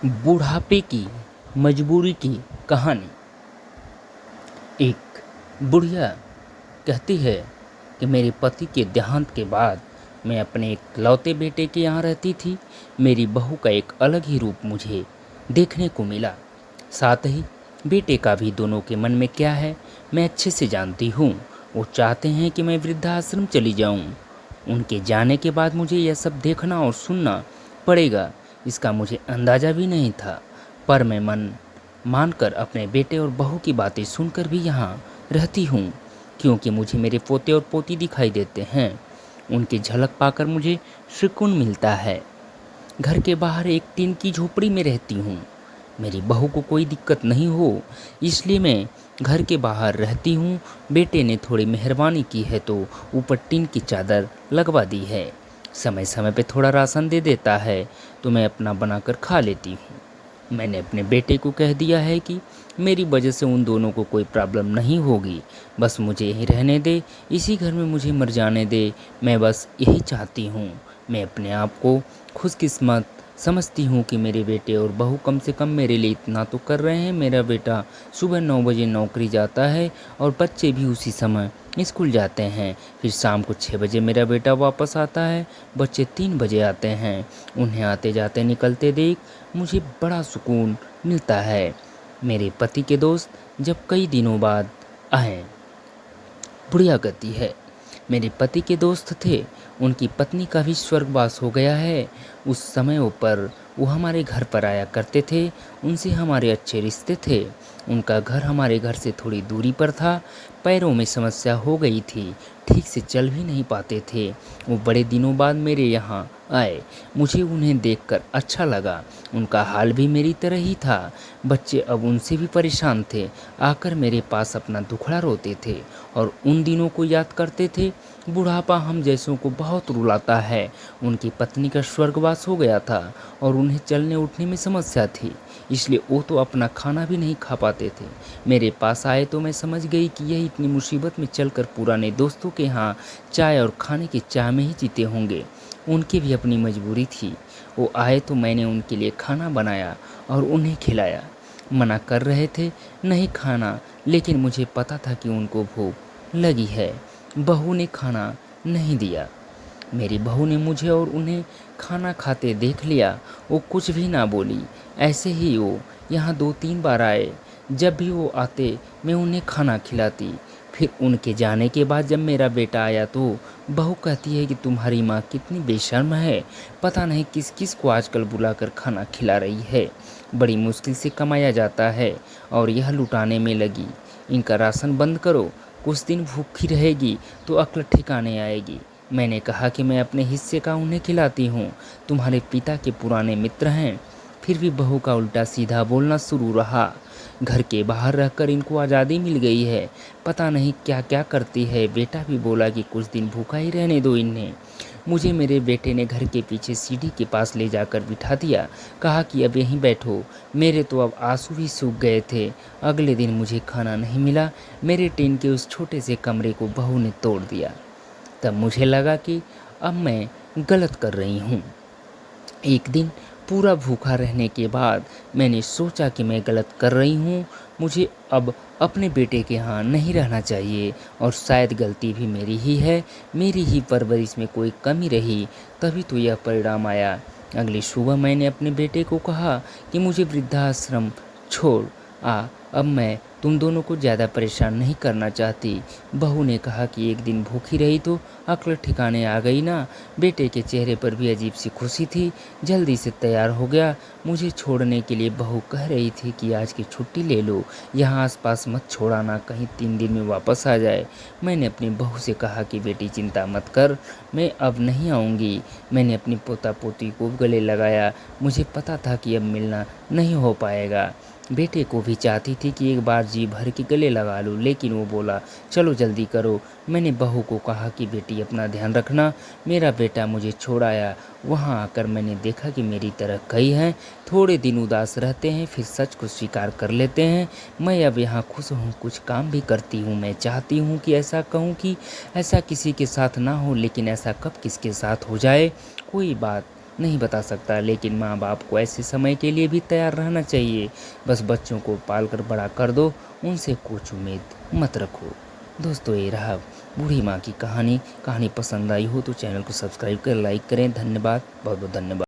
बुढ़ापे की मजबूरी की कहानी। एक बुढ़िया कहती है कि मेरे पति के देहांत के बाद मैं अपने इकलौते बेटे के यहाँ रहती थी। मेरी बहू का एक अलग ही रूप मुझे देखने को मिला। साथ ही बेटे का भी दोनों के मन में क्या है मैं अच्छे से जानती हूँ। वो चाहते हैं कि मैं वृद्धाश्रम चली जाऊँ। उनके जाने के बाद मुझे यह सब देखना और सुनना पड़ेगा, इसका मुझे अंदाज़ा भी नहीं था। पर मैं मन मानकर अपने बेटे और बहू की बातें सुनकर भी यहाँ रहती हूँ, क्योंकि मुझे मेरे पोते और पोती दिखाई देते हैं। उनकी झलक पाकर मुझे सुकून मिलता है। घर के बाहर एक टीन की झोपड़ी में रहती हूँ। मेरी बहू को कोई दिक्कत नहीं हो, इसलिए मैं घर के बाहर रहती हूँ। बेटे ने थोड़ी मेहरबानी की है तो ऊपर टीन की चादर लगवा दी है। समय समय पे थोड़ा राशन दे देता है तो मैं अपना बनाकर खा लेती हूँ। मैंने अपने बेटे को कह दिया है कि मेरी वजह से उन दोनों को कोई प्रॉब्लम नहीं होगी। बस मुझे यहीं रहने दे, इसी घर में मुझे मर जाने दे। मैं बस यही चाहती हूँ। मैं अपने आप को खुशकिस्मत समझती हूँ कि मेरे बेटे और बहू कम से कम मेरे लिए इतना तो कर रहे हैं। मेरा बेटा सुबह 9 बजे नौकरी जाता है और बच्चे भी उसी समय स्कूल जाते हैं। फिर शाम को 6 बजे मेरा बेटा वापस आता है। बच्चे 3 बजे आते हैं। उन्हें आते जाते निकलते देख मुझे बड़ा सुकून मिलता है। मेरे पति के दोस्त जब कई दिनों बाद आए, बुढ़िया कहती है, मेरे पति के दोस्त थे, उनकी पत्नी का भी स्वर्गवास हो गया है। उस समय पर वो हमारे घर पर आया करते थे। उनसे हमारे अच्छे रिश्ते थे। उनका घर हमारे घर से थोड़ी दूरी पर था। पैरों में समस्या हो गई थी, ठीक से चल भी नहीं पाते थे। वो बड़े दिनों बाद मेरे यहाँ आए। मुझे उन्हें देखकर अच्छा लगा। उनका हाल भी मेरी तरह ही था। बच्चे अब उनसे भी परेशान थे। आकर मेरे पास अपना दुखड़ा रोते थे और उन दिनों को याद करते थे। बुढ़ापा हम जैसों को बहुत रुलाता है। उनकी पत्नी का स्वर्गवास हो गया था और उन्हें चलने उठने में समस्या थी, इसलिए वो तो अपना खाना भी नहीं खा पाते थे। मेरे पास आए तो मैं समझ गई कि यह इतनी मुसीबत में चलकर पुराने दोस्तों के यहाँ चाय और खाने की चाह में ही जीते होंगे। उनकी भी अपनी मजबूरी थी। वो आए तो मैंने उनके लिए खाना बनाया और उन्हें खिलाया। मना कर रहे थे नहीं खाना, लेकिन मुझे पता था कि उनको भूख लगी है। बहू ने खाना नहीं दिया। मेरी बहू ने मुझे और उन्हें खाना खाते देख लिया। वो कुछ भी ना बोली। ऐसे ही वो यहाँ 2-3 बार आए। जब भी वो आते मैं उन्हें खाना खिलाती। फिर उनके जाने के बाद जब मेरा बेटा आया तो बहू कहती है कि तुम्हारी माँ कितनी बेशर्म है, पता नहीं किस किस को आजकल बुलाकर खाना खिला रही है। बड़ी मुश्किल से कमाया जाता है और यह लुटाने में लगी। इनका राशन बंद करो, कुछ दिन भूखी रहेगी तो अक्ल ठिकाने आएगी। मैंने कहा कि मैं अपने हिस्से का उन्हें खिलाती हूँ, तुम्हारे पिता के पुराने मित्र हैं। फिर भी बहू का उल्टा सीधा बोलना शुरू रहा। घर के बाहर रहकर इनको आज़ादी मिल गई है, पता नहीं क्या क्या करती है। बेटा भी बोला कि कुछ दिन भूखा ही रहने दो इन्हें। मुझे मेरे बेटे ने घर के पीछे सीढ़ी के पास ले जाकर बिठा दिया। कहा कि अब यहीं बैठो। मेरे तो अब आंसू भी सूख गए थे। अगले दिन मुझे खाना नहीं मिला। मेरे टीन के उस छोटे से कमरे को बहू ने तोड़ दिया। तब मुझे लगा कि अब मैं गलत कर रही हूँ। एक दिन पूरा भूखा रहने के बाद मैंने सोचा कि मैं गलत कर रही हूँ। मुझे अब अपने बेटे के यहाँ नहीं रहना चाहिए और शायद गलती भी मेरी ही है। मेरी ही परवरिश में कोई कमी रही, तभी तो यह परिणाम आया। अगली सुबह मैंने अपने बेटे को कहा कि मुझे वृद्धाश्रम छोड़ आ, अब मैं तुम दोनों को ज़्यादा परेशान नहीं करना चाहती। बहू ने कहा कि एक दिन भूखी रही तो अक्ल ठिकाने आ गई ना। बेटे के चेहरे पर भी अजीब सी खुशी थी। जल्दी से तैयार हो गया। मुझे छोड़ने के लिए बहू कह रही थी कि आज की छुट्टी ले लो, यहाँ आसपास मत छोड़ाना, कहीं 3 दिन में वापस आ जाए। मैंने अपनी बहू से कहा कि बेटी चिंता मत कर, मैं अब नहीं आऊँगी। मैंने अपनी पोता पोती को गले लगाया। मुझे पता था कि अब मिलना नहीं हो पाएगा। बेटे को भी चाहती थी कि एक बार जी भर के गले लगा लूं, लेकिन वो बोला चलो जल्दी करो। मैंने बहू को कहा कि बेटी अपना ध्यान रखना। मेरा बेटा मुझे छोड़ आया। वहाँ आकर मैंने देखा कि मेरी तरह कई हैं। थोड़े दिन उदास रहते हैं, फिर सच को स्वीकार कर लेते हैं। मैं अब यहाँ खुश हूँ, कुछ काम भी करती हूँ। मैं चाहती हूँ कि ऐसा कहूँ कि ऐसा किसी के साथ ना हो, लेकिन ऐसा कब किसके साथ हो जाए। कोई बात नहीं बता सकता, लेकिन माँ बाप को ऐसे समय के लिए भी तैयार रहना चाहिए। बस बच्चों को पाल कर बड़ा कर दो, उनसे कुछ उम्मीद मत रखो। दोस्तों, ये रहा बूढ़ी माँ की कहानी। कहानी पसंद आई हो तो चैनल को सब्सक्राइब कर लाइक करें। धन्यवाद, बहुत बहुत धन्यवाद।